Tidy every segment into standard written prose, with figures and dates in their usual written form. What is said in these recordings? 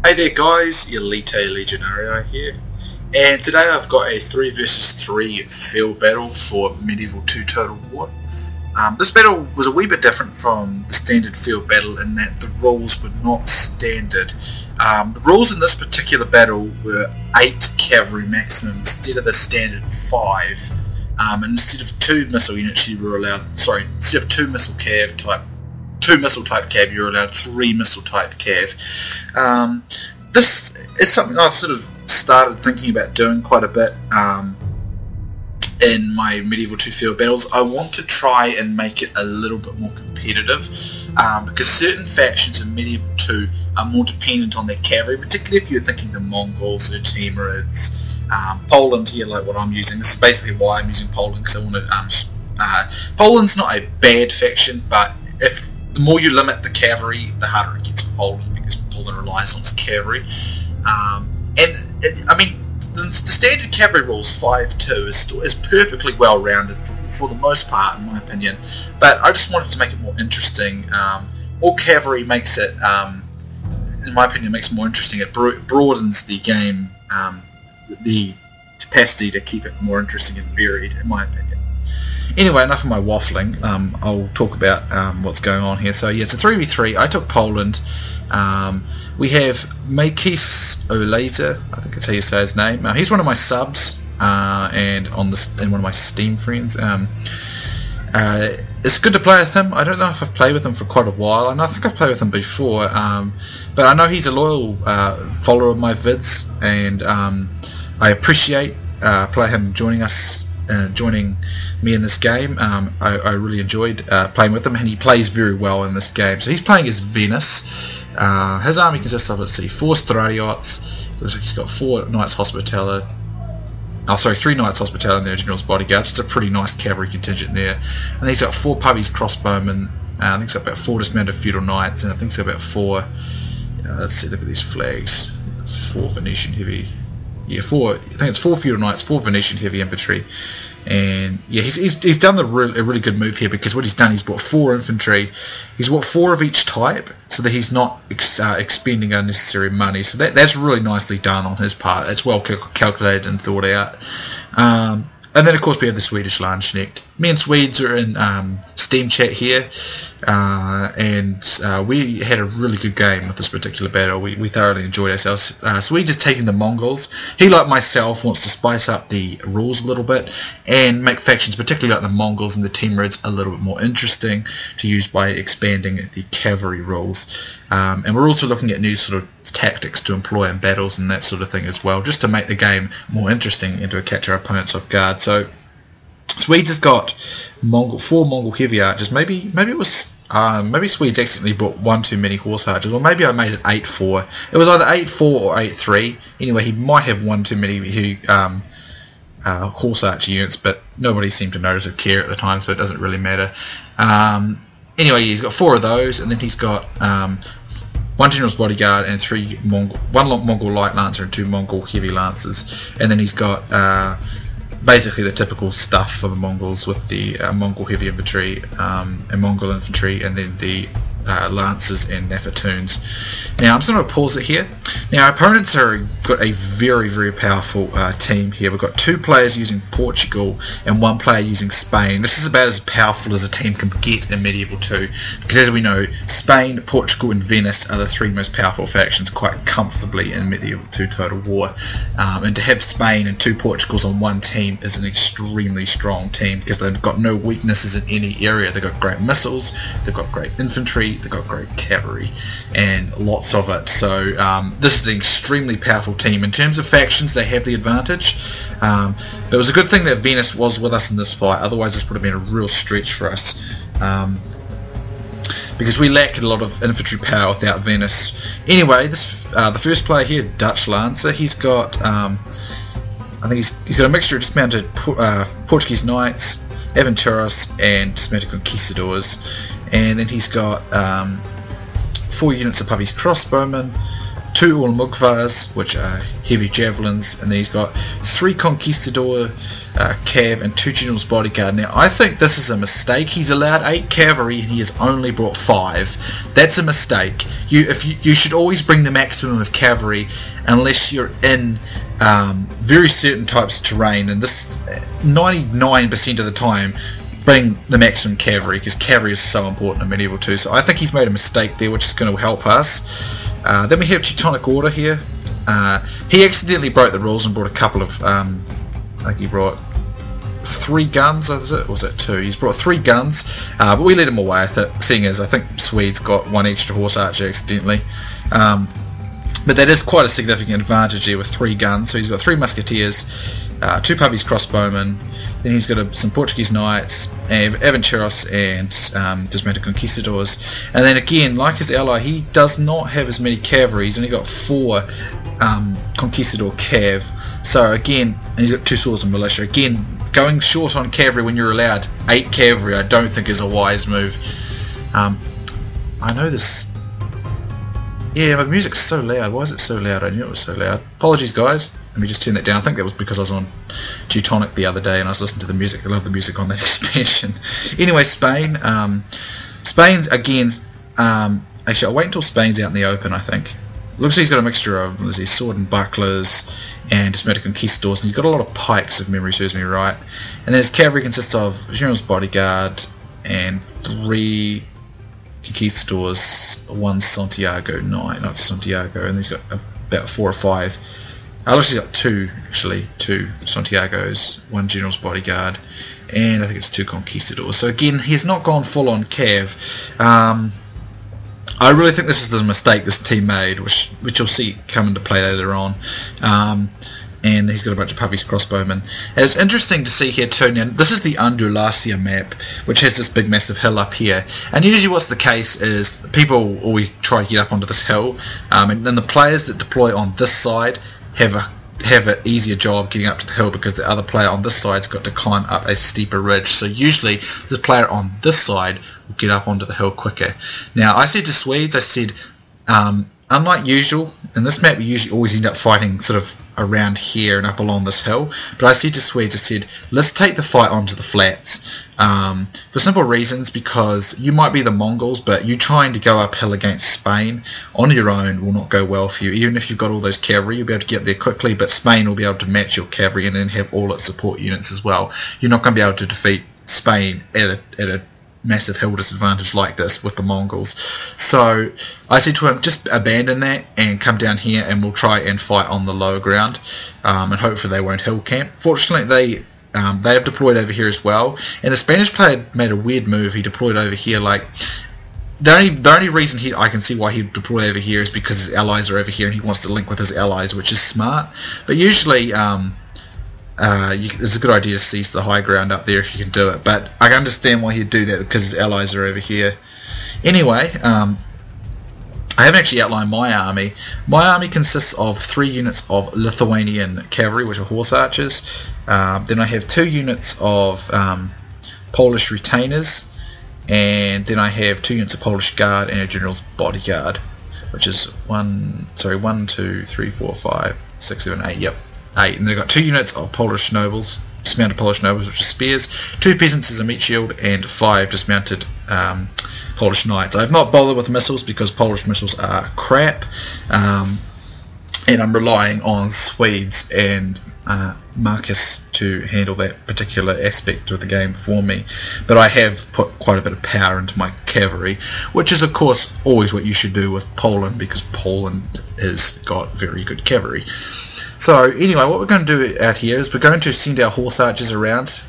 Hey there guys, Elita Legionarii here, and today I've got a 3 versus 3 field battle for Medieval 2 Total War. This battle was a wee bit different from the standard field battle in that the rules were not standard. The rules in this particular battle were 8 cavalry maximum instead of the standard 5, and instead of 2 missile units you were allowed, instead of 2 missile cav type 2 missile type cav, you're allowed 3 missile type cav. This is something I've sort of started thinking about doing quite a bit in my Medieval 2 field battles. I want to try and make it a little bit more competitive because certain factions in Medieval 2 are more dependent on their cavalry, particularly if you're thinking the Mongols, the Timurids, Poland here, like what I'm using. This is basically why I'm using Poland, because I want to. Poland's not a bad faction, but the more you limit the cavalry, the harder it gets for Poland, because Poland relies on its cavalry. I mean, the standard cavalry rules 5-2 is perfectly well rounded for the most part, in my opinion. But I just wanted to make it more interesting. All cavalry makes it, in my opinion, makes it more interesting. It broadens the game, the capacity to keep it more interesting and varied, in my opinion. Anyway, enough of my waffling. I'll talk about what's going on here. So yeah, it's a 3v3. I took Poland. We have Makisolazer, I think that's how you say his name. He's one of my subs and one of my Steam friends. It's good to play with him. I don't know if I've played with him for quite a while, and I think I've played with him before. But I know he's a loyal follower of my vids, and I appreciate him joining me in this game. I really enjoyed playing with him, and he plays very well in this game. So he's playing as Venice. His army consists of, let's see, 4 Stradiots. Looks like he's got 4 Knights Hospitaller. Oh, sorry, 3 Knights Hospitaller and their General's Bodyguards. It's a pretty nice cavalry contingent there. And he's got 4 Puppies Crossbowmen. I think he's got about 4 Dismounted Feudal Knights, and I think he's got about 4. Let's see, look at these flags. 4 Venetian Heavy. Yeah, 4. I think it's 4 Feudal Knights, 4 Venetian Heavy Infantry, and yeah, he's done a really good move here, because what he's done, he's bought 4 infantry. He's bought 4 of each type, so that he's not expending unnecessary money. So that's really nicely done on his part. It's well calculated and thought out. And then of course we have the SwedishLandsknekt. Me and Swedes are in Steam chat here, and we had a really good game with this particular battle. We thoroughly enjoyed ourselves. Swedes is taking the Mongols. He, like myself, wants to spice up the rules a little bit and make factions, particularly like the Mongols and the Timurids, a little bit more interesting to use by expanding the cavalry rules. And we're also looking at new sort of tactics to employ in battles and that sort of thing as well, just to make the game more interesting and to catch our opponents off guard. So Swedes has got 4 Mongol heavy archers. Maybe it was maybe Swedes accidentally bought 1 too many horse archers, or maybe I made it 8-4. It was either 8-4 or 8-3. Anyway, he might have 1 too many horse archer units, but nobody seemed to notice or care at the time, so it doesn't really matter. Anyway, he's got 4 of those, and then he's got 1 General's Bodyguard and 1 Mongol Light Lancer and 2 Mongol Heavy Lancers, and then he's got basically the typical stuff for the Mongols, with the Mongol Heavy Infantry and Mongol Infantry, and then the Lancers and Nafatoons. Now I'm just going to pause it here. Now our opponents got a very powerful team here. We've got 2 players using Portugal and 1 player using Spain. This is about as powerful as a team can get in Medieval 2, because as we know, Spain, Portugal and Venice are the 3 most powerful factions quite comfortably in Medieval 2 Total War. And to have Spain and 2 Portugals on 1 team is an extremely strong team, because they've got no weaknesses in any area. They've got great missiles, they've got great infantry, they've got great cavalry, and lots of it. So this is an extremely powerful team. In terms of factions, they have the advantage. It was a good thing that Venice was with us in this fight, otherwise this would have been a real stretch for us, because we lack a lot of infantry power without Venice. Anyway, the first player here, Dutch Lancer, he's got I think he's got a mixture of dismounted Portuguese Knights, Aventuras and dismounted Conquistadors, and then he's got 4 units of Puppies Crossbowmen, 2 Ulmugvars, which are heavy javelins, and then he's got 3 Conquistador cav and 2 General's Bodyguard. Now I think this is a mistake. He's allowed 8 cavalry and he has only brought 5. That's a mistake. You should always bring the maximum of cavalry unless you're in very certain types of terrain, and this 99% of the time bring the maximum cavalry, because cavalry is so important in Medieval 2. So I think he's made a mistake there, which is going to help us. Then we have Teutonic Order here. He accidentally broke the rules and brought a couple of, I think he brought 3 guns, or was it 2? He's brought 3 guns, but we let him away with it, seeing as I think Swedes got 1 extra horse archer accidentally. But that is quite a significant advantage here with 3 guns. So he's got 3 musketeers, 2 Puppies crossbowmen, then he's got some Portuguese knights, Aventuros and dismounted conquistadors. And then again, like his ally, he does not have as many cavalry. He's only got 4 conquistador cav. So again, and he's got 2 swords and militia. Again, going short on cavalry when you're allowed 8 cavalry, I don't think is a wise move. I know this. Yeah, my music's so loud. Why is it so loud? I knew it was so loud. Apologies, guys. Let me just turn that down. I think that was because I was on Teutonic the other day and I was listening to the music. I love the music on that expansion. Anyway, Spain. Spain's again. Actually, I'll wait until Spain's out in the open. I think. Looks like he's got a mixture of sword and bucklers and dismounted conquistadors, and he's got a lot of pikes, if memory serves me right. And then his cavalry consists of General's Bodyguard and 3 conquistadors, 1 Santiago Knight, not Santiago, and he's got about 4 or 5. Looks like he's got 2 actually, 2 Santiagos, 1 General's Bodyguard, and I think it's 2 conquistadors. So again, he's not gone full on cav. I really think this is the mistake this team made, which you'll see come into play later on. And he's got a bunch of Puppies crossbowmen. And it's interesting to see here too. Now, this is the Undulacia map, which has this big massive hill up here. And usually what's the case is people always try to get up onto this hill, and then the players that deploy on this side have an easier job getting up to the hill, because the other player on this side's got to climb up a steeper ridge. So usually the player on this side will get up onto the hill quicker. Now I said to Swedes, I said, unlike usual, in this map we usually always end up fighting sort of around here and up along this hill, but I said to Swedes, I said, let's take the fight onto the flats, for simple reasons, because you might be the Mongols, but you trying to go uphill against Spain on your own will not go well for you. Even if you've got all those cavalry, you'll be able to get there quickly, but Spain will be able to match your cavalry and then have all its support units as well. You're not going to be able to defeat Spain at a massive hill disadvantage like this with the Mongols. So I said to him, just abandon that and come down here and we'll try and fight on the lower ground, and hopefully they won't hill camp. Fortunately they have deployed over here as well, and the Spanish player made a weird move. He deployed over here. Like the only reason I can see why he deployed over here is because his allies are over here and he wants to link with his allies, which is smart. But usually it's a good idea to seize the high ground up there if you can do it, but I can understand why he'd do that because his allies are over here. Anyway, I haven't actually outlined my army. My army consists of 3 units of Lithuanian cavalry, which are horse archers. Then I have 2 units of Polish retainers, and then I have 2 units of Polish guard and a general's bodyguard, which is 1, 2, 3, 4, 5, 6, 7, 8. Yep. 8, and they've got 2 units of Polish nobles, dismounted Polish nobles, which are spears, 2 peasants as a meat shield, and 5 dismounted Polish knights. I've not bothered with missiles because Polish missiles are crap, and I'm relying on Swedes and Marcus to handle that particular aspect of the game for me. But I have put quite a bit of power into my cavalry, which is of course always what you should do with Poland, because Poland has got very good cavalry. So anyway, what we're going to do out here is we're going to send our horse archers around.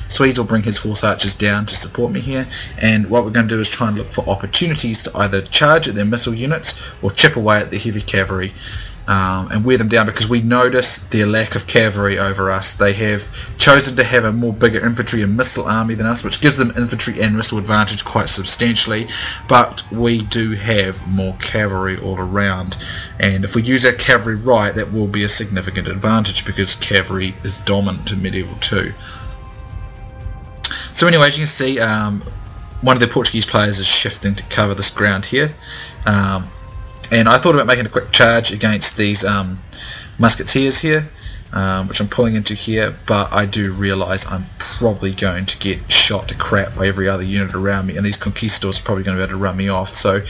Swedes will bring his horse archers down to support me here, and what we're going to do is try and look for opportunities to either charge at their missile units or chip away at the heavy cavalry, and wear them down, because we notice their lack of cavalry over us. They have chosen to have a more bigger infantry and missile army than us, which gives them infantry and missile advantage quite substantially, but we do have more cavalry all around, and if we use our cavalry right, that will be a significant advantage, because cavalry is dominant in Medieval 2. So anyway, as you can see, one of the Portuguese players is shifting to cover this ground here. and I thought about making a quick charge against these musketeers here, which I'm pulling into here, but I do realise I'm probably going to get shot to crap by every other unit around me, and these conquistadors are probably going to be able to run me off. So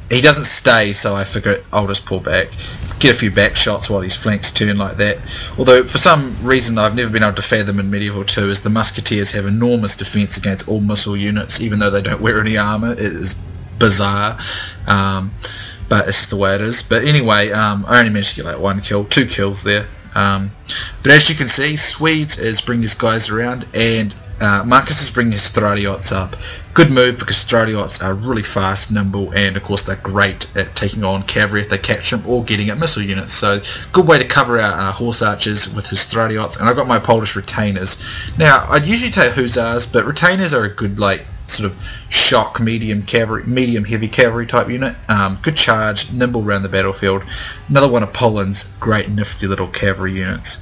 he doesn't stay, so I figure I'll just pull back, get a few back shots while his flanks turn like that. Although for some reason I've never been able to fathom in Medieval 2 is the musketeers have enormous defence against all missile units, even though they don't wear any armour. It is bizarre, but it's just the way it is. But anyway, I only managed to get like 1 kill, 2 kills there. But as you can see, Swedes is bringing his guys around, and Marcus is bringing his Stradiots up. Good move, because Stradiots are really fast, nimble, and of course they're great at taking on cavalry if they catch them, or getting at missile units. So good way to cover our horse archers with his Stradiots. And I've got my Polish retainers. Now I'd usually take hussars, but retainers are a good sort of shock medium heavy cavalry type unit. Good charge, nimble around the battlefield. Another one of Poland's great nifty little cavalry units.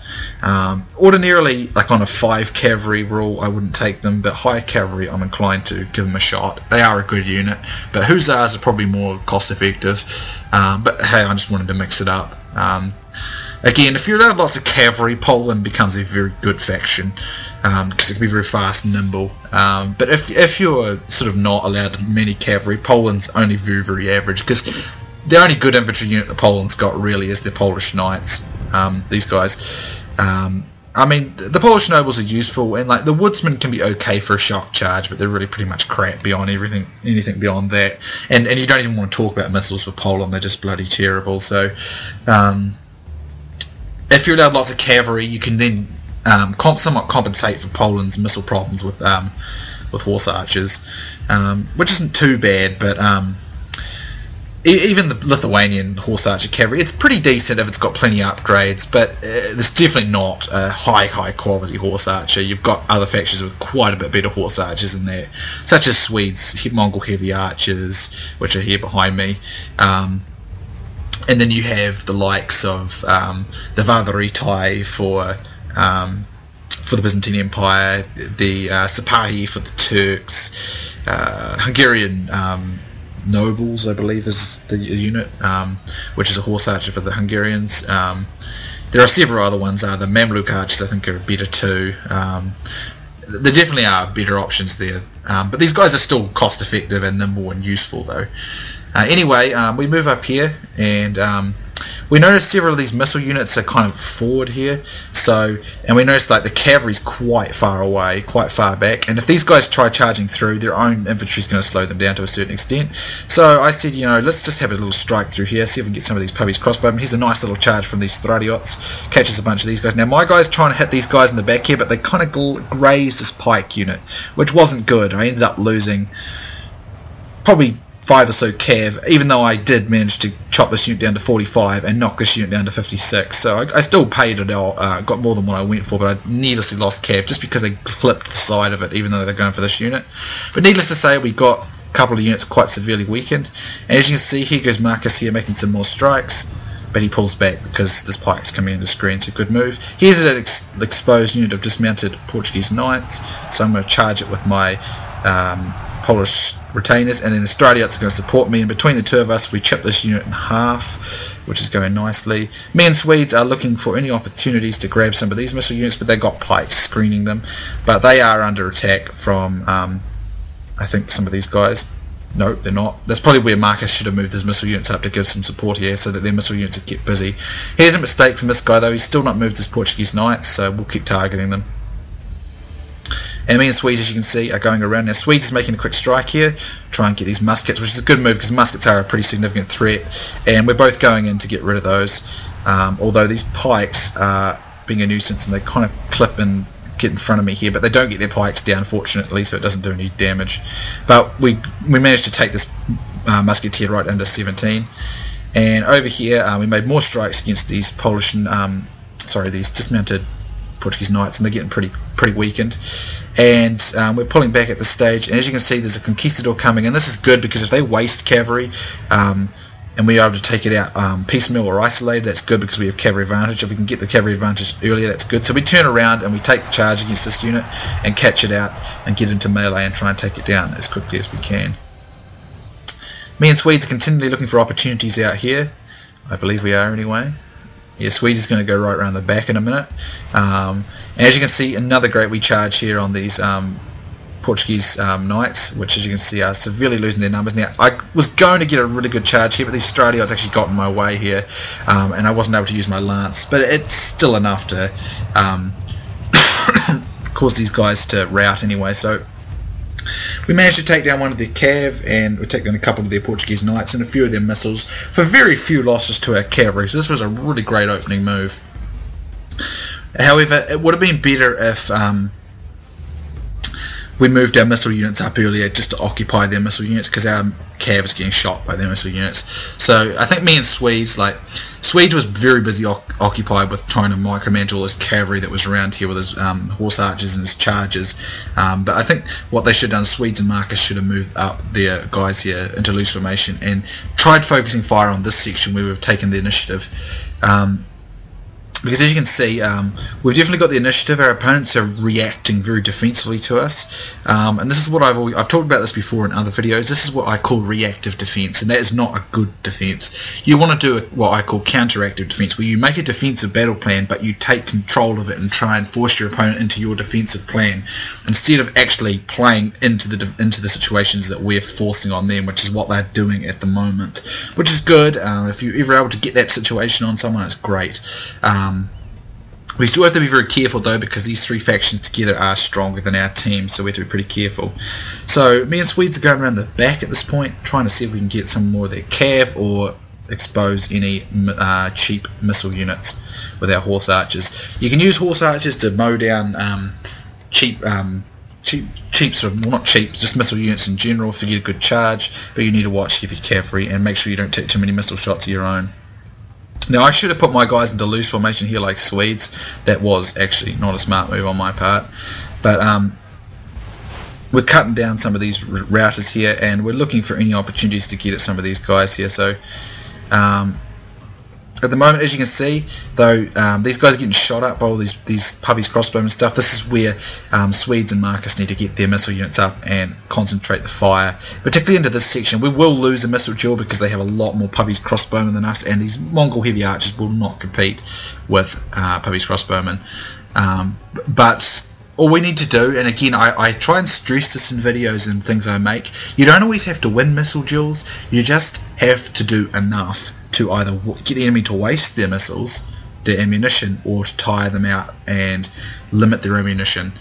Ordinarily, like on a 5 cavalry rule, I wouldn't take them, but high cavalry I'm inclined to give them a shot. They are a good unit, but hussars are probably more cost effective. But hey, I just wanted to mix it up. Again, if you're allowed lots of cavalry, Poland becomes a very good faction, because it can be very fast and nimble. But if you're sort of not allowed many cavalry, Poland's only very, very average, because the only good infantry unit that Poland's got really is the Polish knights. These guys. I mean, the Polish nobles are useful, and like the woodsmen can be okay for a shock charge, but they're really pretty much crap beyond anything beyond that. And you don't even want to talk about missiles for Poland; they're just bloody terrible. So, if you're allowed lots of cavalry, you can then somewhat compensate for Poland's missile problems with horse archers, which isn't too bad. But even the Lithuanian horse archer cavalry, it's pretty decent if it's got plenty of upgrades, but it's definitely not a high quality horse archer. You've got other factions with quite a bit better horse archers in there, such as Swedes, Mongol heavy archers, which are here behind me. And then you have the likes of the Vardaritai for the Byzantine Empire, the Sipahi for the Turks, Hungarian nobles, I believe is the unit, which is a horse archer for the Hungarians. There are several other ones. The Mamluk archers I think are better too. There definitely are better options there, but these guys are still cost effective and nimble and useful though. Anyway, we move up here, and we notice several of these missile units are kind of forward here. And we notice like the cavalry's quite far away, quite far back, and if these guys try charging through, their own infantry is going to slow them down to a certain extent. So I said, let's just have a little strike through here, see if we can get some of these puppies crossbowmen. Here's a nice little charge from these Stradiots, catches a bunch of these guys. Now my guy's trying to hit these guys in the back here, but they kind of grazed this pike unit, which wasn't good. I ended up losing probably 5 or so cav, even though I did manage to chop this unit down to 45 and knock this unit down to 56. So I still paid it out, got more than what I went for, but I needlessly lost cav just because they clipped the side of it, even though they're going for this unit. But needless to say, we got a couple of units quite severely weakened. And as you can see, here goes Marcus here making some more strikes, but he pulls back because this pike's coming into screen, so good move. Here's an exposed unit of dismounted Portuguese knights, so I'm going to charge it with my Polish retainers, and then the Stradiots are going to support me, and between the two of us we chip this unit in half, which is going nicely. Me and Swedes are looking for any opportunities to grab some of these missile units, but they've got pikes screening them, but they are under attack from I think some of these guys. Nope, they're not. That's probably where Marcus should have moved his missile units up to give some support here, so that their missile units would get busy. Here's a mistake from this guy though, he's still not moved his Portuguese knights, so we'll keep targeting them. And me and Swedes, as you can see, are going around. Now Swedes is making a quick strike here, try and get these muskets, which is a good move because muskets are a pretty significant threat, and we're both going in to get rid of those, although these pikes are being a nuisance and they kind of clip and get in front of me here, but they don't get their pikes down fortunately, so it doesn't do any damage. But we managed to take this musketeer right under 17, and over here we made more strikes against these these dismounted Portuguese knights, and they're getting pretty weakened, and we're pulling back at this stage, and as you can see there's a conquistador coming, and this is good because if they waste cavalry and we are able to take it out piecemeal or isolated, that's good because we have cavalry advantage. If we can get the cavalry advantage earlier, that's good. So we turn around and we take the charge against this unit and catch it out and get into melee and try and take it down as quickly as we can. Me and Swedes are continually looking for opportunities out here. I believe we are anyway. Yeah, Swedes is going to go right around the back in a minute. As you can see, another great wee charge here on these Portuguese knights, which as you can see are severely losing their numbers. Now I was going to get a really good charge here, but these Stradiots actually got in my way here, and I wasn't able to use my lance, but it's still enough to cause these guys to rout anyway. So we managed to take down one of their cav, and we took down a couple of their Portuguese knights and a few of their missiles for very few losses to our cavalry, so this was a really great opening move. However, it would have been better if we moved our missile units up earlier just to occupy their missile units, because our cav is getting shot by their missile units. So I think me and Swedes was very busy occupied with trying to micromanage all his cavalry that was around here with his horse archers and his chargers. But I think what they should have done, Swedes and Marcus should have moved up their guys here into loose formation and tried focusing fire on this section where we've taken the initiative. Because as you can see, we've definitely got the initiative. Our opponents are reacting very defensively to us, and this is what I've talked about this before in other videos. This is what I call reactive defense, and that is not a good defense. You want to do what I call counteractive defense, where you make a defensive battle plan, but you take control of it and try and force your opponent into your defensive plan, instead of actually playing into the situations that we're forcing on them, which is what they're doing at the moment, which is good. If you're ever able to get that situation on someone, it's great. We still have to be very careful though, because these three factions together are stronger than our team, so we have to be pretty careful. So me and Swedes are going around the back at this point, trying to see if we can get some more of their cav or expose any cheap missile units with our horse archers. You can use horse archers to mow down cheap sort of, well, not cheap, just missile units in general if you get a good charge, but you need to watch heavy cavalry and make sure you don't take too many missile shots of your own. Now I should have put my guys into loose formation here like Swedes. That was actually not a smart move on my part, but we're cutting down some of these routers here, and we're looking for any opportunities to get at some of these guys here. So at the moment, as you can see, though, these guys are getting shot up by all these puppies, crossbowmen and stuff. This is where Swedes and Marcus need to get their missile units up and concentrate the fire, particularly into this section. We will lose a missile duel because they have a lot more puppies, crossbowmen than us, and these Mongol heavy archers will not compete with puppies, crossbowmen. But all we need to do, and again I try and stress this in videos and things I make, you don't always have to win missile duels, you just have to do enough to either get the enemy to waste their missiles, their ammunition, or to tire them out and limit their ammunition,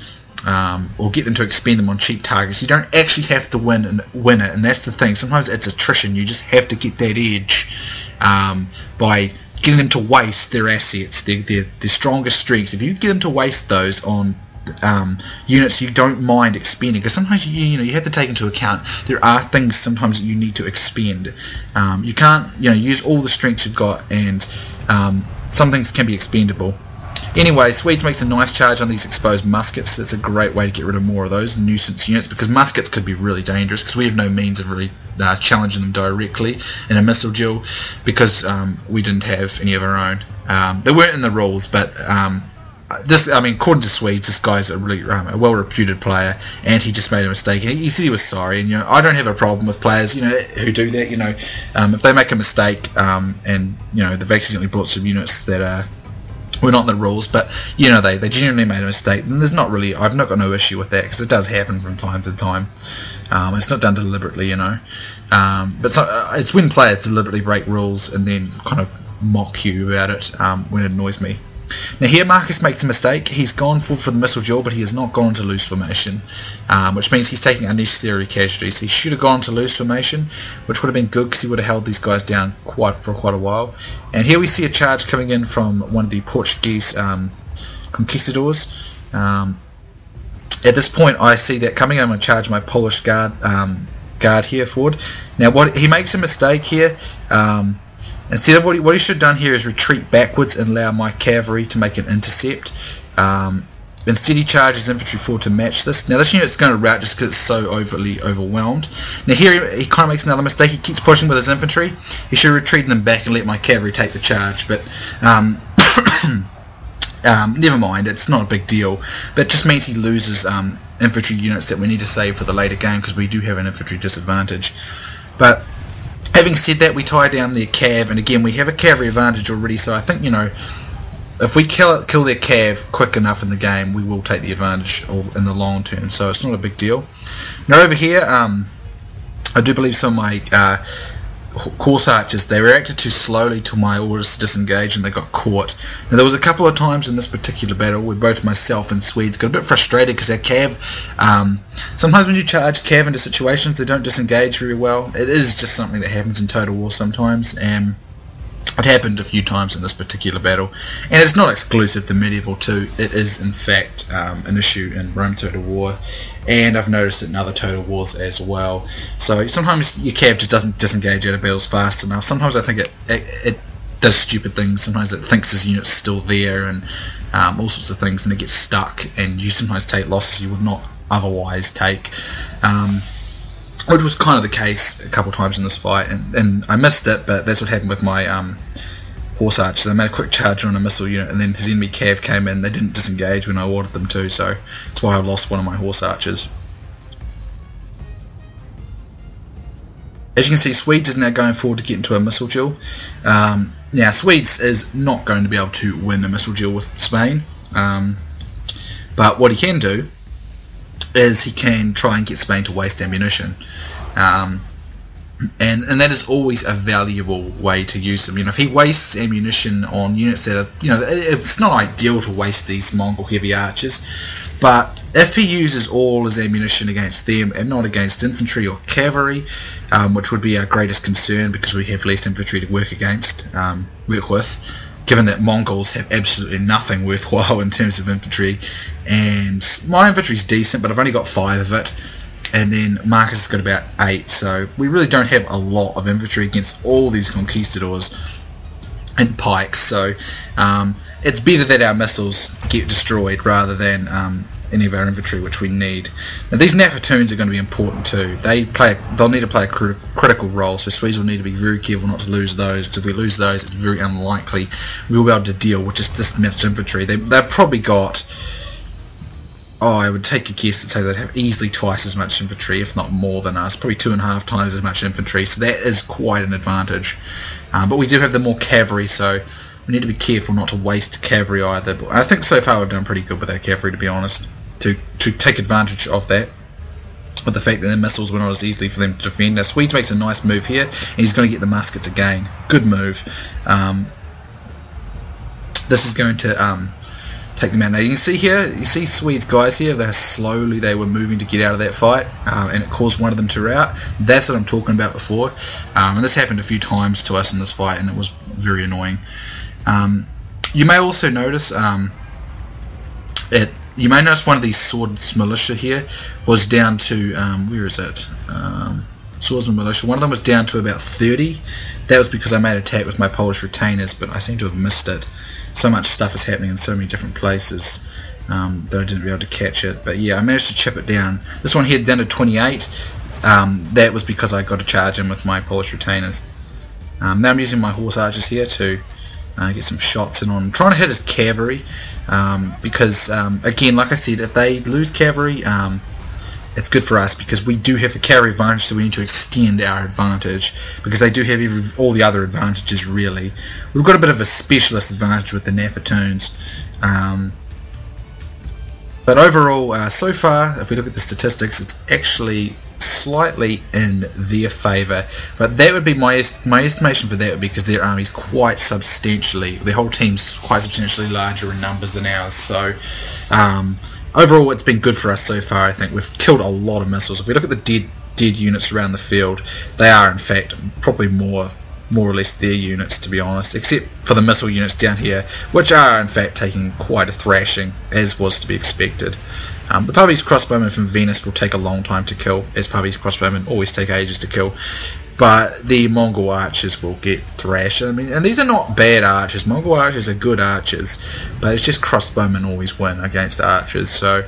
or get them to expend them on cheap targets. You don't actually have to win it, and that's the thing. Sometimes it's attrition. You just have to get that edge by getting them to waste their assets, their strongest strengths. If you get them to waste those on units you don't mind expending, because sometimes you have to take into account there are things sometimes that you need to expend. You can't use all the strengths you've got, and some things can be expendable. Anyway, Swedes makes a nice charge on these exposed muskets. It's a great way to get rid of more of those nuisance units, because muskets could be really dangerous, because we have no means of really challenging them directly in a missile duel, because we didn't have any of our own. They weren't in the rules, but according to Swedes, this guy's a really a well-reputed player, and he just made a mistake. He said he was sorry, and I don't have a problem with players who do that. If they make a mistake and they've accidentally brought some units that were not in the rules, but they genuinely made a mistake, then I've not got no issue with that, because it does happen from time to time. It's not done deliberately, but it's when players deliberately break rules and then kind of mock you about it when it annoys me. Now here Marcus makes a mistake. He's gone for the missile duel, but he has not gone into loose formation, which means he's taking unnecessary casualties. He should have gone into loose formation, which would have been good, because he would have held these guys down for quite a while. And here we see a charge coming in from one of the Portuguese conquistadors. At this point I see that coming. I'm going to charge my Polish guard here forward. Now he makes a mistake here. Instead of what he should have done here is retreat backwards and allow my cavalry to make an intercept. Instead he charges infantry forward to match this. Now this unit's going to rout just because it's so overly overwhelmed. Now here he kind of makes another mistake. He keeps pushing with his infantry. He should have retreated them back and let my cavalry take the charge, but never mind, it's not a big deal. But it just means he loses infantry units that we need to save for the later game, because we do have an infantry disadvantage. But Having said that, we tie down their cav, and again we have a cavalry advantage already, so I think, you know, if we kill their cav quick enough in the game, we will take the advantage in the long term, so it's not a big deal. Now over here, I do believe some of my course archers, they reacted too slowly to my orders to disengage and they got caught. Now there was a couple of times in this particular battle where both myself and Swedes got a bit frustrated because our cav, sometimes when you charge cav into situations they don't disengage very well. It is just something that happens in Total War sometimes, and it happened a few times in this particular battle, and it's not exclusive to Medieval 2. It is in fact an issue in Rome Total War, and I've noticed it in other Total Wars as well. So sometimes your cav just doesn't disengage out of battles fast enough. Sometimes I think it does stupid things. Sometimes it thinks his unit's still there, and all sorts of things, and it gets stuck, and you sometimes take losses you would not otherwise take. Which was kind of the case a couple times in this fight, and I missed it, but that's what happened with my horse archers. They made a quick charge on a missile unit, and then his enemy cav came in. They didn't disengage when I ordered them to, so that's why I lost one of my horse archers. As you can see, Swedes is now going forward to get into a missile duel. Now Swedes is not going to be able to win a missile duel with Spain, but what he can do is he can try and get Spain to waste ammunition, and that is always a valuable way to use them. You know, if he wastes ammunition on units that are, you know, it's not ideal to waste these Mongol heavy archers, but if he uses all his ammunition against them and not against infantry or cavalry, which would be our greatest concern because we have less infantry to work with, given that Mongols have absolutely nothing worthwhile in terms of infantry, and my infantry is decent, but I've only got 5 of it, and then Marcus has got about 8, so we really don't have a lot of infantry against all these conquistadors and pikes. So it's better that our missiles get destroyed rather than any of our infantry, which we need. Now these Nafatoons are going to be important too. They'll need to play a critical role, so Swedes will need to be very careful not to lose those, because if we lose those it's very unlikely we will be able to deal with just this much infantry. They've probably got, I would take a guess and say they'd have easily twice as much infantry, if not more than us, probably 2.5 times as much infantry, so that is quite an advantage. But we do have the more cavalry, so we need to be careful not to waste cavalry either. But I think so far we've done pretty good with our cavalry, to be honest, to take advantage of that, with the fact that the missiles were not as easily for them to defend. Now Swedes makes a nice move here, and he's going to get the muskets again. Good move. This is going to take them out. Now you can see here, you see Swedes guys here, they were moving to get out of that fight, and it caused one of them to rout. That's what I'm talking about before, and this happened a few times to us in this fight, and it was very annoying. You may also notice you may notice one of these swords militia here was down to where is it? Swordsman militia. One of them was down to about 30. That was because I made an attack with my Polish retainers, but I seem to have missed it. So much stuff is happening in so many different places that I didn't be able to catch it. But yeah, I managed to chip it down. This one here down to 28. That was because I got a charge in with my Polish retainers. Now I'm using my horse archers here to get some shots in on. I'm trying to hit his cavalry, because again, like I said, if they lose cavalry, it's good for us because we do have a cavalry advantage, so we need to extend our advantage because they do have all the other advantages really. We've got a bit of a specialist advantage with the Nafatoons. But overall, so far, if we look at the statistics, it's actually slightly in their favour. But that would be my estimation for that would be because their army's quite substantially, their whole team's quite substantially larger in numbers than ours. So overall, it's been good for us so far. I think we've killed a lot of missiles. If we look at the dead units around the field, they are in fact probably more or less their units, to be honest, except for the missile units down here, which are in fact taking quite a thrashing, as was to be expected. The Puppies crossbowmen from Venice will take a long time to kill, as Puppies crossbowmen always take ages to kill, but the Mongol archers will get thrashed. I mean, and these are not bad archers. Mongol archers are good archers, but it's just crossbowmen always win against archers, so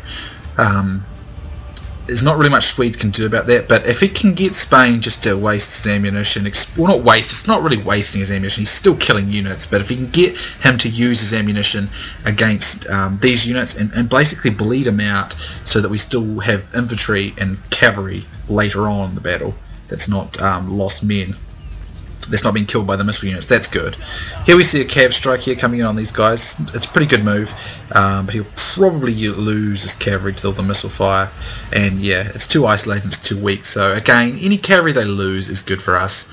there's not really much Swedes can do about that. But if he can get Spain just to waste his ammunition, well, not waste, it's not really wasting his ammunition, he's still killing units, but if he can get him to use his ammunition against these units and basically bleed them out so that we still have infantry and cavalry later on in the battle, that's not lost men, that's not being killed by the missile units. That's good. Here we see a cav strike here coming in on these guys. It's a pretty good move, but he'll probably lose his cavalry to the missile fire. And yeah, it's too isolated, it's too weak. So again, any cavalry they lose is good for us,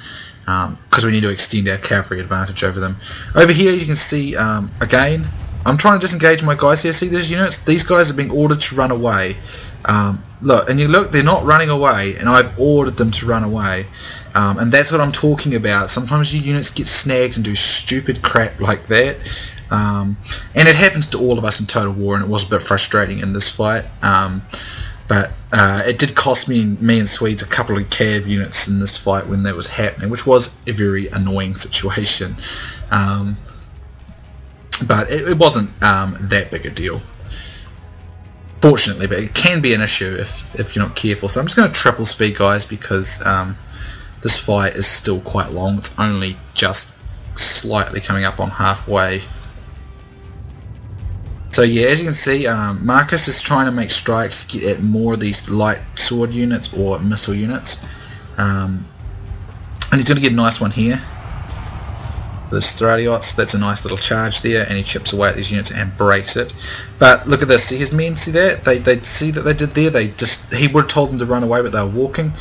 because we need to extend our cavalry advantage over them. Over here you can see, again, I'm trying to disengage my guys here. See these units? These guys are being ordered to run away. Look, and you look, they're not running away, and I've ordered them to run away. And that's what I'm talking about. Sometimes your units get snagged and do stupid crap like that. And it happens to all of us in Total War, and it was a bit frustrating in this fight. But it did cost me and Swedes a couple of cav units in this fight when that was happening, which was a very annoying situation. But it wasn't that big a deal, fortunately, but it can be an issue if you're not careful. So I'm just going to triple speed, guys, because this fight is still quite long. It's only just slightly coming up on halfway. So yeah, as you can see, Marcus is trying to make strikes to get at more of these light sword units or missile units, and he's going to get a nice one here. The Stradiots, that's a nice little charge there, and he chips away at these units and breaks it. But look at this, see his men, see that? They see that they did there, he would have told them to run away, but they were walking,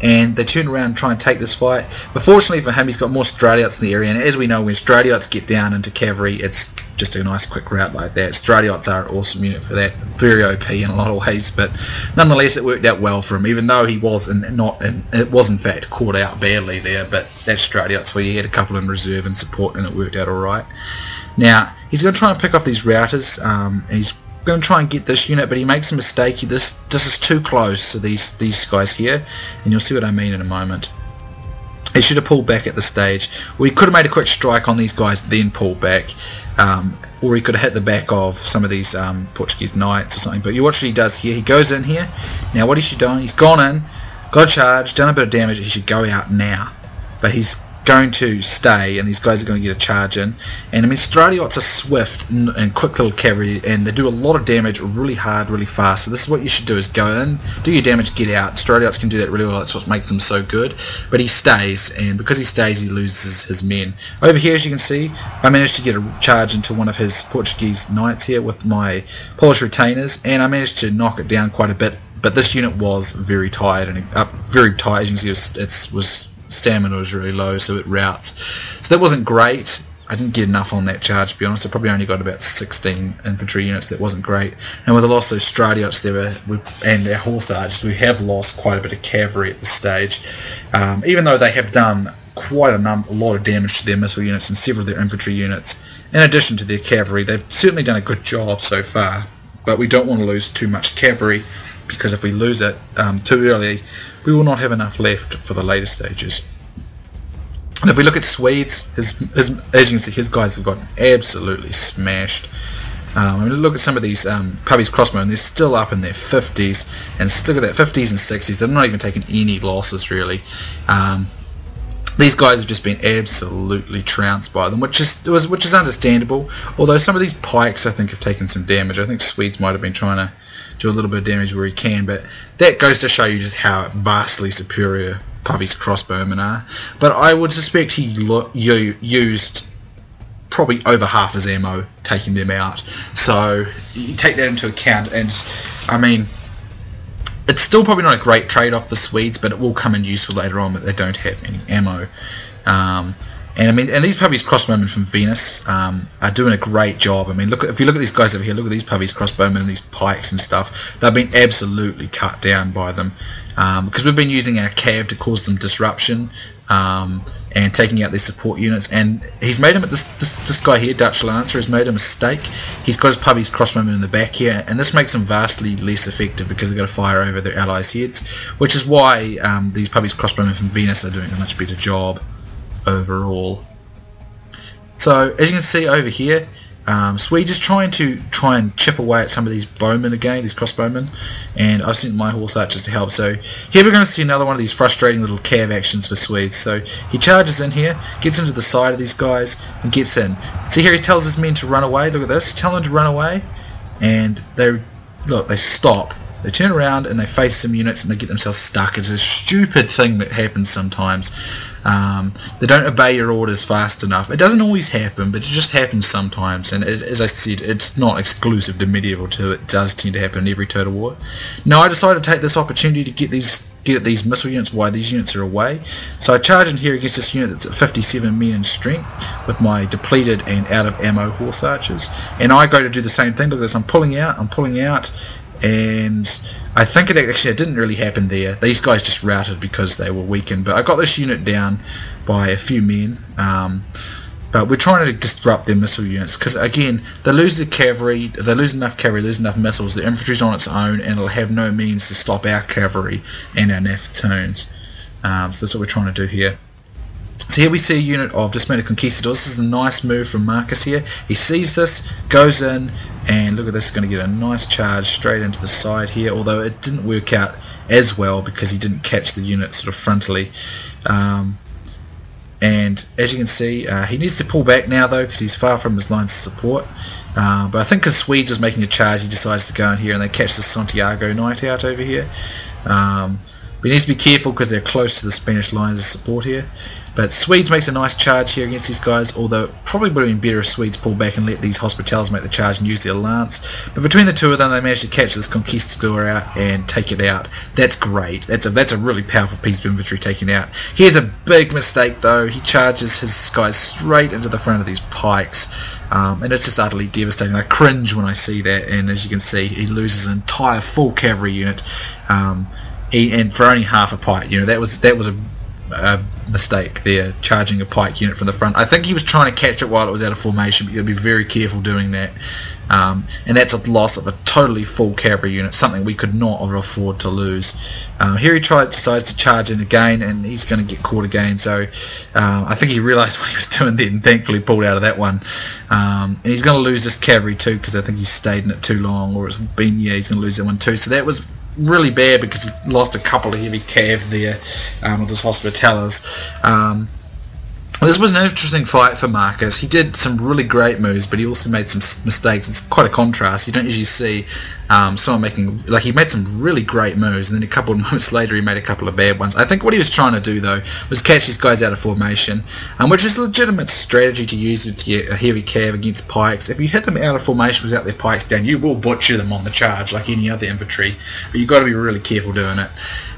and they turned around and try and take this fight. But fortunately for him, he's got more Stradiots in the area, and as we know, when Stradiots get down into cavalry, it's just a nice quick route like that. Stradiots are an awesome unit for that, very OP in a lot of ways, but nonetheless it worked out well for him, even though he was it was in fact caught out badly there. But that's Stradiots where he had a couple in reserve and support, and it worked out alright. Now he's going to try and pick off these routers, and he's going to try and get this unit, but he makes a mistake. This is too close to these guys here, and you'll see what I mean in a moment. He should have pulled back at the stage. Well, he could have made a quick strike on these guys, then pulled back, or he could have hit the back of some of these Portuguese knights or something. But you watch what he does here. He goes in here. Now what he should do, he's gone in, got a charge, done a bit of damage. He should go out now, but he's going to stay, and these guys are going to get a charge in. And I mean, Stradiots are swift and quick little cavalry, and they do a lot of damage really hard, really fast. So this is what you should do, is go in, do your damage, get out. Stradiots can do that really well. That's what makes them so good. But he stays, and because he stays, he loses his men. Over here, as you can see, I managed to get a charge into one of his Portuguese knights here with my Polish retainers, and I managed to knock it down quite a bit. But this unit was very tired, and very tight. As you can see, it stamina was really low, so it routes. So that wasn't great. I didn't get enough on that charge, to be honest. I probably only got about 16 infantry units. That wasn't great. And with the loss of those Stradiots and our horse archers, we have lost quite a bit of cavalry at this stage. Even though they have done quite a lot of damage to their missile units and several of their infantry units, in addition to their cavalry, they've certainly done a good job so far. But we don't want to lose too much cavalry, because if we lose it too early, we will not have enough left for the later stages. And if we look at Swedes, as you can see, his guys have gotten absolutely smashed. I mean, look at some of these Puppies crossbowmen, they're still up in their 50s, and still at that 50s and 60s, they're not even taking any losses really. These guys have just been absolutely trounced by them, which is understandable, although some of these pikes I think have taken some damage. I think Swedes might have been trying to do a little bit of damage where he can, but that goes to show you just how vastly superior Puppies crossbowmen are. But I would suspect he used probably over half his ammo taking them out, so you take that into account, and I mean, it's still probably not a great trade-off for Swedes, but it will come in useful later on, but they don't have any ammo. And I mean, and these Puppies crossbowmen from Venice are doing a great job. I mean, if you look at these guys over here, look at these Puppies crossbowmen and these pikes and stuff. They've been absolutely cut down by them, because we've been using our cav to cause them disruption and taking out their support units. And he's made him, this guy here, Dutch Lancer, has made a mistake. He's got his Puppies crossbowmen in the back here, and this makes them vastly less effective because they've got to fire over their allies' heads, which is why these Puppies crossbowmen from Venice are doing a much better job overall. So as you can see over here, Swedes is trying and chip away at some of these bowmen again, these crossbowmen, and I've sent my horse archers to help. So here we're going to see another one of these frustrating little cav actions for Swedes. So he charges in here, gets into the side of these guys, and gets in. See here, he tells his men to run away. Look at this, tell them to run away, and they stop. they turn around and they face some units and they get themselves stuck. It's a stupid thing that happens sometimes. They don't obey your orders fast enough. It doesn't always happen, but it just happens sometimes, and as I said, it's not exclusive to Medieval 2. It does tend to happen in every Total War. Now I decided to take this opportunity to get at these missile units while these units are away. So I charge in here against this unit that's at 57 men in strength with my depleted and out of ammo horse archers, and I go to do the same thing. Look at this, I'm pulling out, and I think it didn't really happen there. These guys just routed because they were weakened, but I got this unit down by a few men. But we're trying to disrupt their missile units, because again, they lose the cavalry, if they lose enough cavalry, lose enough missiles, the infantry's on its own and it'll have no means to stop our cavalry and our Nafatoons. So that's what we're trying to do here. So here we see a unit of dismounted conquistadors. This is a nice move from Marcus here. He sees this, goes in, and look at this, going to get a nice charge straight into the side here, although it didn't work out as well because he didn't catch the unit sort of frontally. And as you can see, he needs to pull back now though, because he's far from his lines of support. But I think because Swedes was making a charge, he decides to go in here and they catch the Santiago Knight out over here. But he needs to be careful because they're close to the Spanish lines of support here. But Swedes makes a nice charge here against these guys, although it probably would have been better if Swedes pulled back and let these Hospitals make the charge and use their lance. But between the two of them, they managed to catch this Conquistador out and take it out. That's great. That's a really powerful piece of infantry taken out. Here's a big mistake though. He charges his guys straight into the front of these pikes. And it's just utterly devastating. I cringe when I see that, and as you can see, he loses an entire full cavalry unit. And for only half a pike unit. That was a mistake there, charging a pike unit from the front. I think he was trying to catch it while it was out of formation, but you've got to be very careful doing that. And that's a loss of a totally full cavalry unit, something we could not afford to lose. Here he decides to charge in again, and he's going to get caught again. So I think he realised what he was doing there and thankfully pulled out of that one. And he's going to lose this cavalry too, because I think he's stayed in it too long, or he's going to lose that one too. So that was really bad because he lost a couple of heavy cav there with his Hospitallers. This was an interesting fight for Marcus. He did some really great moves, but he also made some mistakes. It's quite a contrast. You don't usually see someone making, like, he made some really great moves, and then a couple of moments later he made a couple of bad ones. I think what he was trying to do though was catch these guys out of formation, which is a legitimate strategy to use with a heavy cav against pikes. If you hit them out of formation without their pikes down, you will butcher them on the charge like any other infantry, but you've got to be really careful doing it.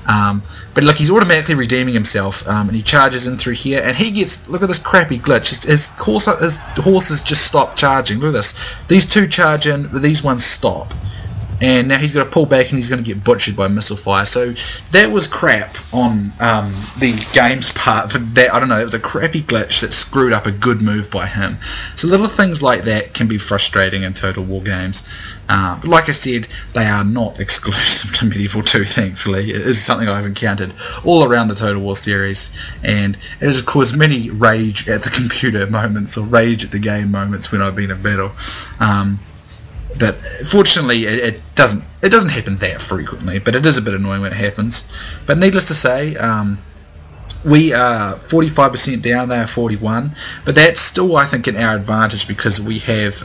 But look, he's automatically redeeming himself, and he charges in through here, and he gets, look at this crappy glitch, his horses just stop charging. Look at this, these two charge in, but these ones stop, and now he's got to pull back and he's going to get butchered by missile fire. So that was crap on the game's part. That, I don't know, it was a crappy glitch that screwed up a good move by him. So little things like that can be frustrating in Total War games. But like I said, they are not exclusive to Medieval 2, thankfully. It is something I've encountered all around the Total War series, and it has caused many rage at the computer moments, or rage at the game moments when I've been in battle. But fortunately it doesn't happen that frequently, but it is a bit annoying when it happens. But needless to say, we are 45% down, they are 41, but that's still, I think, in our advantage because we have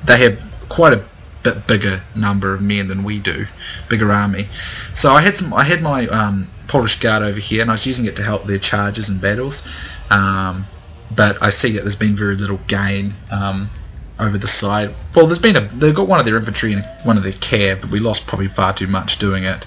they have quite a bit bigger number of men than we do, bigger army. So I had my Polish Guard over here, and I was using it to help their charges and battles, but I see that there's been very little gain over the side. Well, they've got one of their infantry and one of their cav, but we lost probably far too much doing it.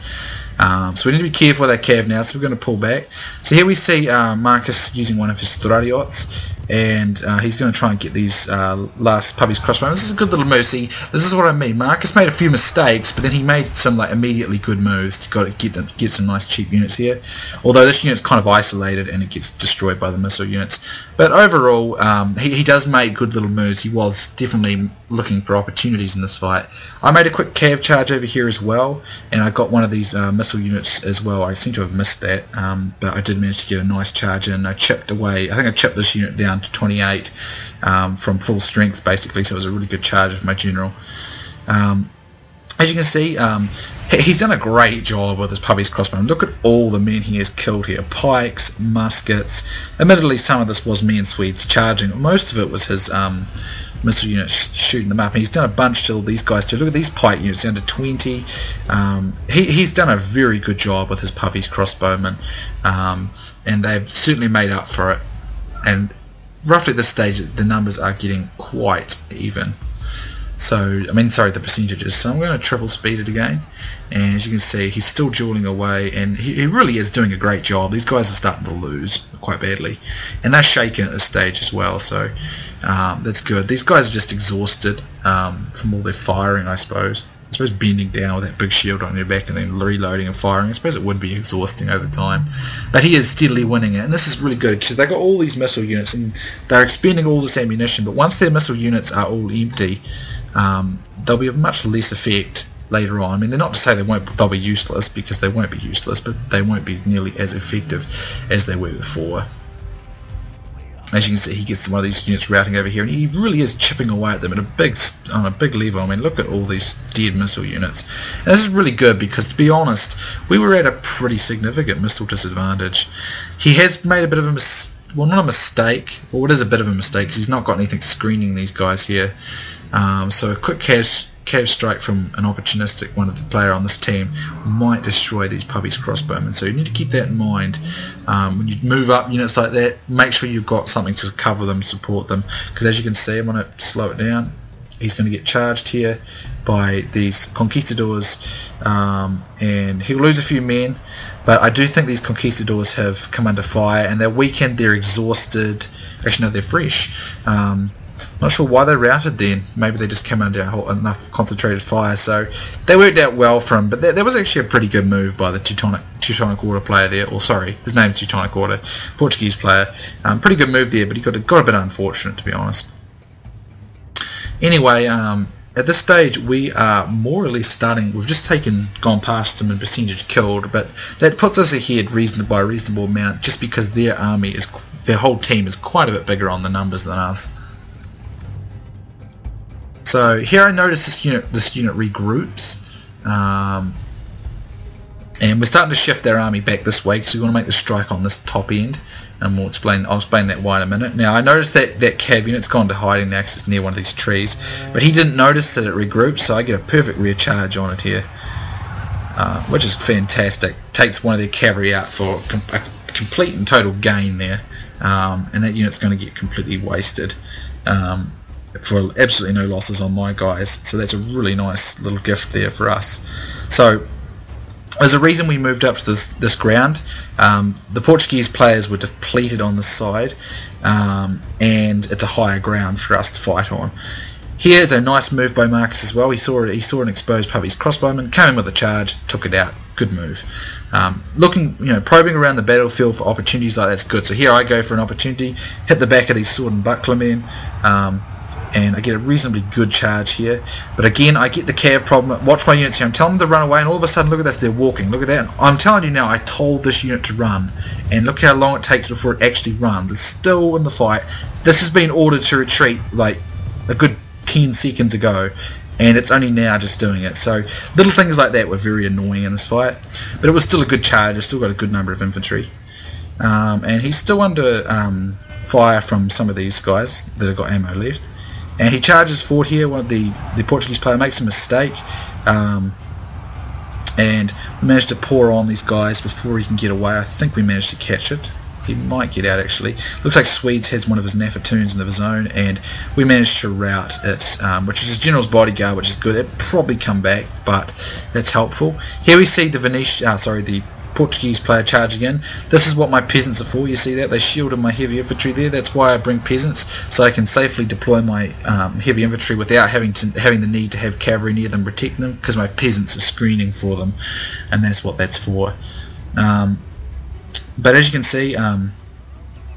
So we need to be careful with that cav now, so we're going to pull back. So here we see Marcus using one of his Stradiots, and he's going to try and get these last puppies crossbow. This is a good little move. See, this is what I mean. Marcus made a few mistakes, but then he made some like immediately good moves to get some nice cheap units here. Although this unit's kind of isolated and it gets destroyed by the missile units. But overall, he does make good little moves. He was definitely looking for opportunities in this fight. I made a quick cav charge over here as well, and I got one of these missile units as well. I seem to have missed that, but I did manage to get a nice charge in. I chipped away, I think I chipped this unit down to 28 from full strength basically, so it was a really good charge of my general. As you can see, he's done a great job with his puppies crossbow. Look at all the men he has killed here. Pikes, muskets. Admittedly, some of this was me and Swedes charging. Most of it was his missile units shooting them up, and he's done a bunch to all these guys too. Look at these pike units down to 20. He's done a very good job with his puppies crossbowmen, and they've certainly made up for it, and roughly at this stage the numbers are getting quite even. So, the percentages. So I'm going to triple speed it again, and as you can see, he's still dueling away, and he really is doing a great job. These guys are starting to lose quite badly, and they're shaken at this stage as well, so that's good. These guys are just exhausted from all their firing, I suppose. Bending down with that big shield on your back and then reloading and firing. I suppose it would be exhausting over time, but he is steadily winning it, and this is really good because they've got all these missile units and they're expending all this ammunition, but once their missile units are all empty, they'll be of much less effect later on. They're not to say they'll be useless, because they won't be useless, but they won't be nearly as effective as they were before. As you can see, he gets one of these units routing over here, and he really is chipping away at them on a big level. Look at all these dead missile units. And this is really good because, to be honest, we were at a pretty significant missile disadvantage. He has made a bit of a not a mistake. Well, it is a bit of a mistake because he's not got anything screening these guys here. So a quick cav strike from an opportunistic player on this team might destroy these puppies crossbowmen, so you need to keep that in mind. When you move up units like that, make sure you've got something to cover them, support them, because as you can see, I'm going to slow it down, he's going to get charged here by these conquistadors, and he'll lose a few men, but I do think these conquistadors have come under fire, and they're weakened, they're exhausted. Actually no, they're fresh. Not sure why they routed then. Maybe they just came under enough concentrated fire, so they worked out well for him. But that was actually a pretty good move by the Teutonic Order player there. Or sorry, his name's Teutonic Order, Portuguese player. Pretty good move there, but he got a bit unfortunate, to be honest. Anyway, at this stage we are more or less starting. We've just gone past them in percentage killed, but that puts us ahead by a reasonable amount, just because their whole team is quite a bit bigger on the numbers than us. So here I notice this unit regroups, and we're starting to shift their army back this way because we want to make the strike on this top end, and I'll explain that why in a minute. Now I noticed that cav unit's gone to hiding now because it's near one of these trees, but he didn't notice that it regrouped, so I get a perfect rear charge on it here, which is fantastic. Takes one of their cavalry out for a complete and total gain there, and that unit's going to get completely wasted. For absolutely no losses on my guys, so that's a really nice little gift there for us. So there's a reason we moved up to this ground. The Portuguese players were depleted on this side, and it's a higher ground for us to fight on. Here's a nice move by Marcus as well. He saw an exposed puppies crossbowman, came in with a charge, took it out. Good move. Probing around the battlefield for opportunities like that's good. So here I go for an opportunity, hit the back of these sword and buckler men, and I get a reasonably good charge here. But again, I get the cav problem. Watch my units here. I'm telling them to run away, and all of a sudden, look at this, they're walking. Look at that. I'm telling you now, I told this unit to run, and look how long it takes before it actually runs. It's still in the fight. This has been ordered to retreat like a good 10 seconds ago, and it's only now just doing it. So little things like that were very annoying in this fight, but it was still a good charge. It's still got a good number of infantry, and he's still under fire from some of these guys that have got ammo left. And he charges forward here. One of the Portuguese player makes a mistake, and we managed to pour on these guys before he can get away. I think we managed to catch it. He might get out actually. Looks like Swedes has one of his Nafatoons in the zone, and we managed to rout it, which is his general's bodyguard, which is good. It'd probably come back, but that's helpful. Here we see the Portuguese player charge again. This is what my peasants are for. You see that? They shielded my heavy infantry there. That's why I bring peasants, so I can safely deploy my heavy infantry without having the need to have cavalry near them protecting them, because my peasants are screening for them, and that's what that's for. But as you can see,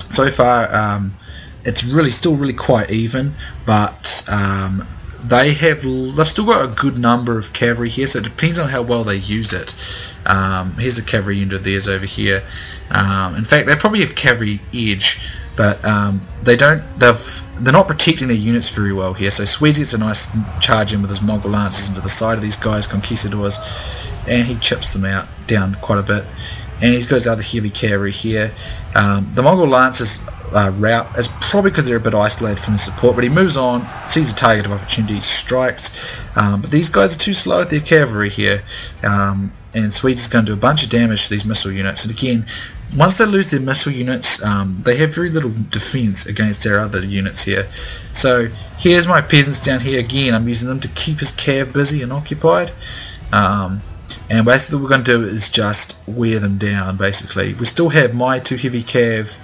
so far it's still really quite even, but they've still got a good number of cavalry here, so it depends on how well they use it. Here's a cavalry unit of theirs over here. In fact, they probably have cavalry edge, but they're not protecting their units very well here. So Swedes gets a nice charge in with his Mongol lancers into the side of these guys, conquistadors, and he chips them down quite a bit. And he's got his other heavy cavalry here. The Mongol lancers route. It's probably because they're a bit isolated from the support, but he moves on, sees a target of opportunity, strikes, but these guys are too slow at their cavalry here, and Swedes is going to do a bunch of damage to these missile units. And again, once they lose their missile units, they have very little defense against their other units here. So here's my peasants down here. Again, I'm using them to keep his cav busy and occupied. And basically what we're going to do is just wear them down. Basically, we still have my 2 heavy cav,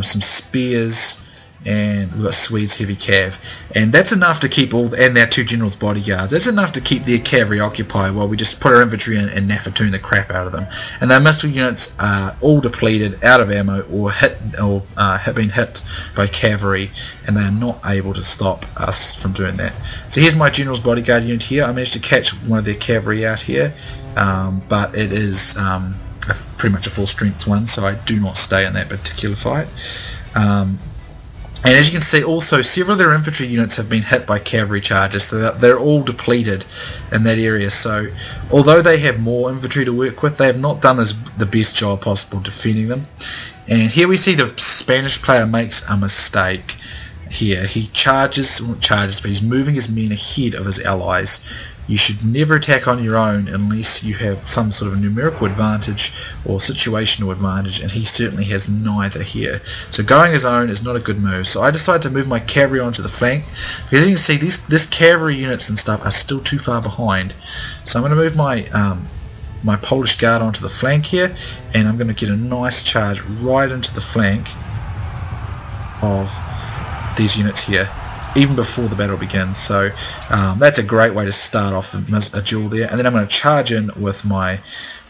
some spears, and we've got Swedes heavy cav, and that's enough to keep all, and their 2 generals bodyguards. That's enough to keep their cavalry occupied while we just put our infantry in and nafatoon the crap out of them. And their missile units are all depleted, out of ammo, or have been hit by cavalry, and they are not able to stop us from doing that. So here's my general's bodyguard unit here. I managed to catch one of their cavalry out here, but it is pretty much a full strength one, so I do not stay in that particular fight. And as you can see, also several of their infantry units have been hit by cavalry charges, so that they're all depleted in that area. So although they have more infantry to work with, they have not done the best job possible defending them. And here we see the Spanish player makes a mistake here. He charges, but he's moving his men ahead of his allies. You should never attack on your own unless you have some sort of a numerical advantage or situational advantage, and he certainly has neither here. So going his own is not a good move. So I decided to move my cavalry onto the flank, because you can see this cavalry units and stuff are still too far behind. So I'm going to move my Polish guard onto the flank here, and I'm going to get a nice charge right into the flank of these units here, even before the battle begins. So that's a great way to start off a duel there. And then I'm going to charge in with my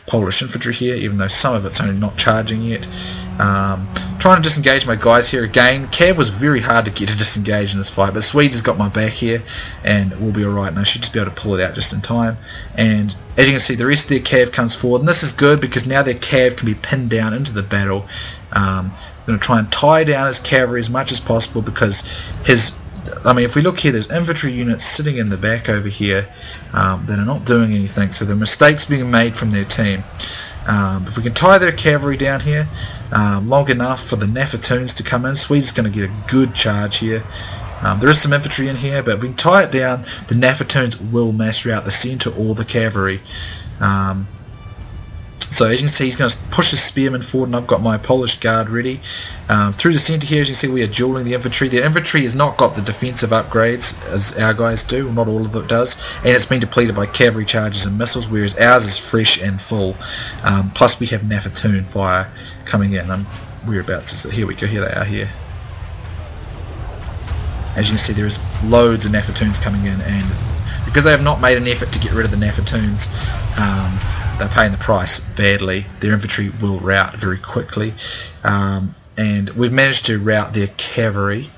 Polish infantry here, even though some of it's only not charging yet. Trying to disengage my guys here again. Cav was very hard to get to disengage in this fight, but Swedes has got my back here, and we'll be alright, and I should just be able to pull it out just in time. And as you can see, the rest of their cav comes forward, and this is good because now their cav can be pinned down into the battle. I'm going to try and tie down his cavalry as much as possible, because if we look here, there's infantry units sitting in the back over here that are not doing anything, so there are mistakes being made from their team. If we can tie their cavalry down here long enough for the nafatoons to come in, Sweden's going to get a good charge here. There is some infantry in here, but if we can tie it down, the nafatoons will massacre out the centre or the cavalry. So as you can see, he's going to push his spearmen forward, and I've got my Polish guard ready. Through the centre here, as you can see, we are duelling the infantry. The infantry has not got the defensive upgrades as our guys do, well, not all of it does, and it's been depleted by cavalry charges and missiles, whereas ours is fresh and full. Plus we have nafatoon fire coming in. Whereabouts is it? Here we go, here they are here. As you can see, there is loads of nafatoons coming in, and because they have not made an effort to get rid of the nafatoons, they're paying the price badly. Their infantry will rout very quickly, and we've managed to rout their cavalry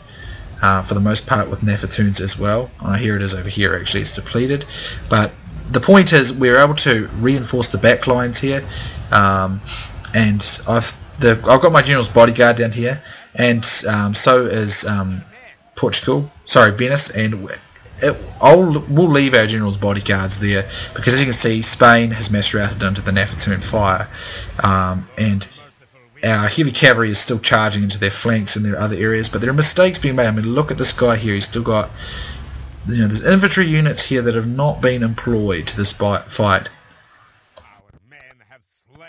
for the most part with nafatoons as well. Here it is over here, actually it's depleted, but the point is we're able to reinforce the back lines here, and I've got my general's bodyguard down here, and so is Venice, and we'll leave our general's bodyguards there, because as you can see, Spain has massacred into the nafatoon fire, and our heavy cavalry is still charging into their flanks and their other areas, but there are mistakes being made. I mean, look at this guy here, he's still got, there's infantry units here that have not been employed to this fight,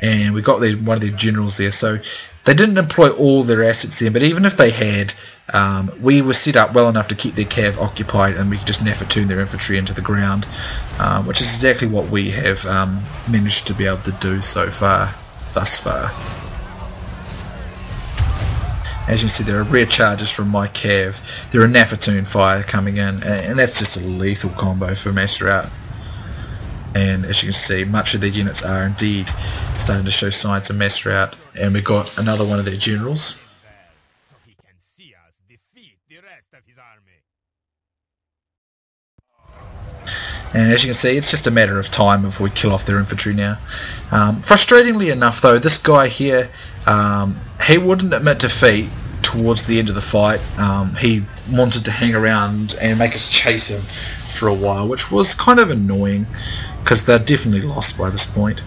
and we got one of their generals there, so they didn't employ all their assets there, but even if they had, we were set up well enough to keep their cav occupied, and we could just nafatoon their infantry into the ground, which is exactly what we have managed to be able to do thus far. As you can see, there are rare charges from my cav, there are nafatoon fire coming in, and that's just a lethal combo for Master. And as you can see, much of their units are indeed starting to show signs of master out, and we've got another one of their generals. And as you can see, it's just a matter of time before we kill off their infantry now. Frustratingly enough though, this guy here, he wouldn't admit defeat towards the end of the fight. He wanted to hang around and make us chase him for a while, which was kind of annoying, because they're definitely lost by this point.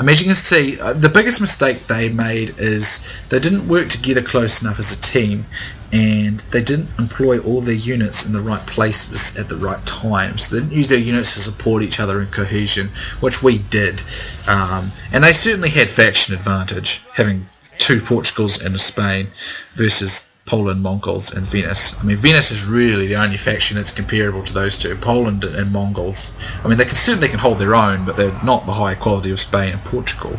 As you can see, the biggest mistake they made is they didn't work together close enough as a team, and they didn't employ all their units in the right places at the right times. They didn't use their units to support each other in cohesion, which we did. And they certainly had faction advantage, having 2 Portugals and a Spain versus Poland, Mongols and Venice. I mean, Venice is really the only faction that's comparable to those two, Poland and Mongols. I mean, they certainly can hold their own, but they're not the high quality of Spain and Portugal.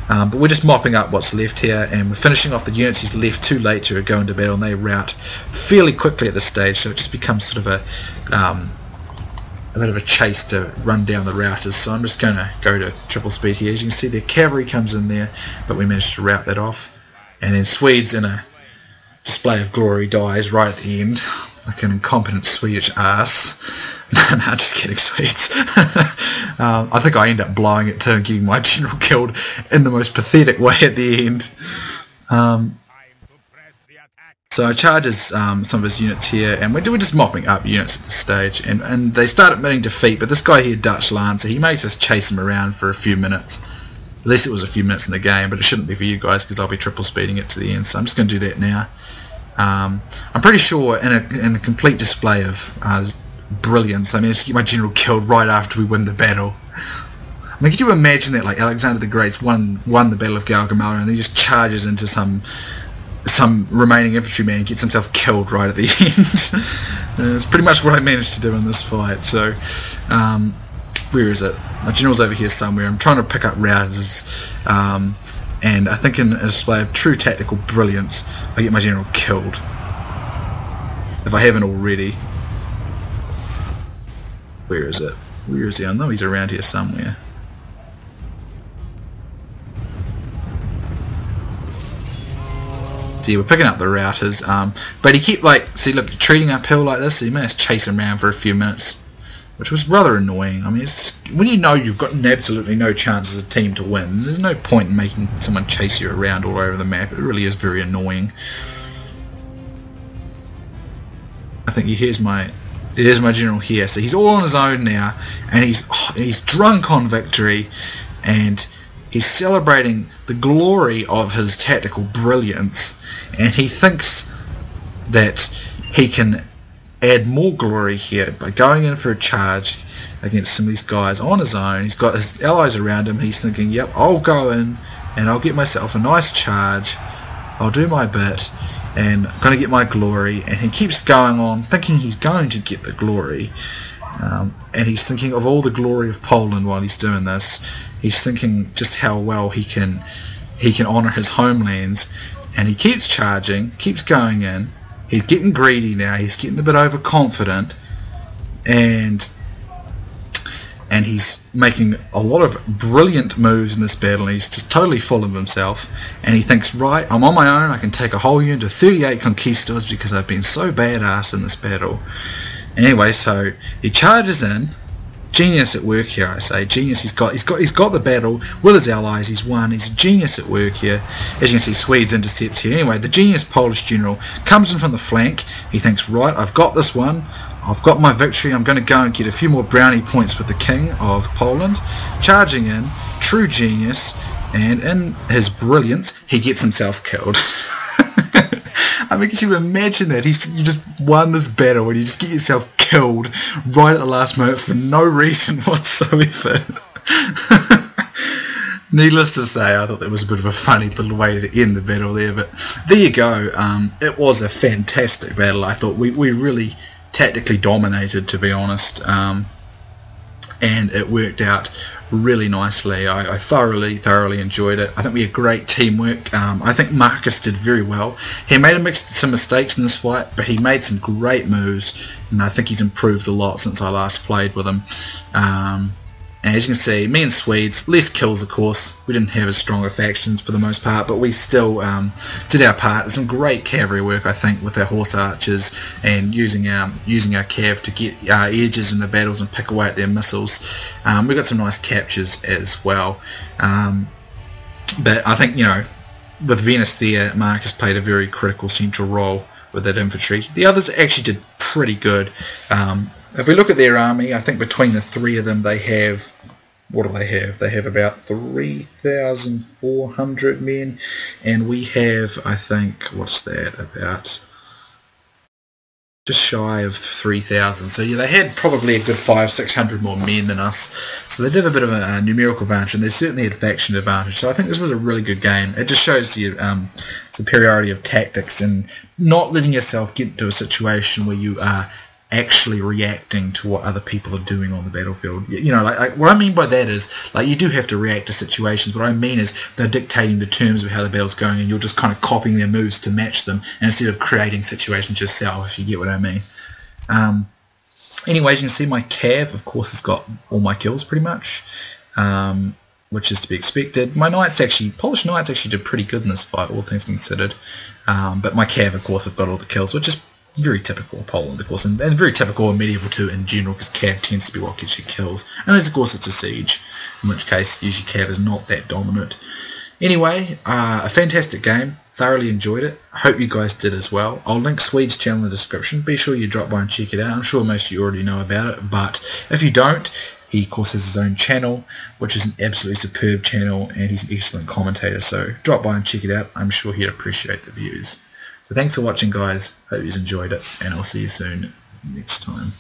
But we're just mopping up what's left here, and we're finishing off the units he's left too late to go into battle, and they rout fairly quickly at this stage, so it just becomes sort of a bit of a chase to run down the routers. So I'm just going to go to triple speed here. As you can see, their cavalry comes in there, but we managed to rout that off. And then Swedes, in a display of glory, dies right at the end, like an incompetent Swedish ass. No, just kidding, Swedes. I think I end up blowing it too and getting my general killed in the most pathetic way at the end. So I charges some of his units here, and we're just mopping up units at this stage, and they start admitting defeat, but this guy here, Dutch Lancer, he makes us chase him around for a few minutes. At least it was a few minutes in the game, but it shouldn't be for you guys because I'll be triple speeding it to the end, so I'm just going to do that now. I'm pretty sure in a complete display of brilliance, I managed to get my general killed right after we win the battle. I mean, could you imagine that, like, Alexander the Great's won the Battle of Gaugamela, and he just charges into some remaining infantryman and gets himself killed right at the end. It's pretty much what I managed to do in this fight. So, where is it? My general's over here somewhere. I'm trying to pick up routers, and I think in a display of true tactical brilliance, I get my general killed, if I haven't already. Where is it? Where is he? I know he's around here somewhere. See, we're picking up the routers, but he kept, like, see, look, treating uphill like this, so you managed to chase him around for a few minutes, which was rather annoying. I mean, it's just, when you know you've got absolutely no chance as a team to win, there's no point in making someone chase you around all over the map. It really is very annoying. I think here's my general here. So he's all on his own now, and he's drunk on victory, and he's celebrating the glory of his tactical brilliance, and he thinks that he can add more glory here by going in for a charge against some of these guys on his own. He's got his allies around him. He's thinking, yep, I'll go in and I'll get myself a nice charge. I'll do my bit and I'm going to get my glory. And he keeps going on thinking he's going to get the glory. And he's thinking of all the glory of Poland while he's doing this. He's thinking just how well he can honour his homelands, and he keeps charging, keeps going in. He's getting greedy now. He's getting a bit overconfident, and he's making a lot of brilliant moves in this battle. He's just totally full of himself, and he thinks, right, I'm on my own. I can take a whole unit of 38 conquistadors because I've been so badass in this battle. Anyway, so he charges in. Genius at work here, I say. Genius. He's got the battle with his allies. He's won. He's a genius at work here. As you can see, Swedes intercepts here. Anyway, the genius Polish general comes in from the flank. He thinks, right, I've got this one. I've got my victory. I'm going to go and get a few more brownie points with the king of Poland. Charging in, true genius, and in his brilliance, he gets himself killed. I mean, could you imagine that? You just won this battle and you just get yourself killed right at the last moment for no reason whatsoever. Needless to say, I thought that was a bit of a funny little way to end the battle there, but there you go. It was a fantastic battle. I thought we really tactically dominated, to be honest, and it worked out really nicely. I thoroughly enjoyed it. I think we had great teamwork. I think Marcus did very well. He made some mistakes in this fight, but he made some great moves, and I think he's improved a lot since I last played with him. And as you can see, me and Swedes, less kills of course. We didn't have as strong factions for the most part, but we still did our part. Some great cavalry work, I think, with our horse archers and using our cav to get edges in the battles and pick away at their missiles. We got some nice captures as well. But I think, you know, with Venice there, Marcus played a very critical central role with that infantry. The others actually did pretty good. If we look at their army, I think between the three of them they have what do they have? They have about 3,400 men, and we have, I think, what's that, about just shy of 3,000. So yeah, they had probably a good 500-600 more men than us. So they did have a bit of a numerical advantage, and they certainly had faction advantage. So I think this was a really good game. It just shows the superiority of tactics and not letting yourself get into a situation where you are actually reacting to what other people are doing on the battlefield. You know, like what I mean by that is, like, you do have to react to situations. What I mean is they're dictating the terms of how the battle's going, and you're just kind of copying their moves to match them, and instead of creating situations yourself, if you get what I mean. Anyways, you can see my cav, of course, has got all my kills pretty much, which is to be expected. My Polish knights actually did pretty good in this fight, all things considered. But my cav, of course, have got all the kills, which is very typical of Poland, of course, and very typical of Medieval 2 in general, because cav tends to be what gets you kills, unless of course it's a siege, in which case usually cav is not that dominant. Anyway, a fantastic game, thoroughly enjoyed it, hope you guys did as well. I'll link Swede's channel in the description, be sure you drop by and check it out. I'm sure most of you already know about it, but if you don't, he of course has his own channel, which is an absolutely superb channel, and he's an excellent commentator, so drop by and check it out. I'm sure he'd appreciate the views. So thanks for watching, guys. Hope you enjoyed it, and I'll see you soon next time.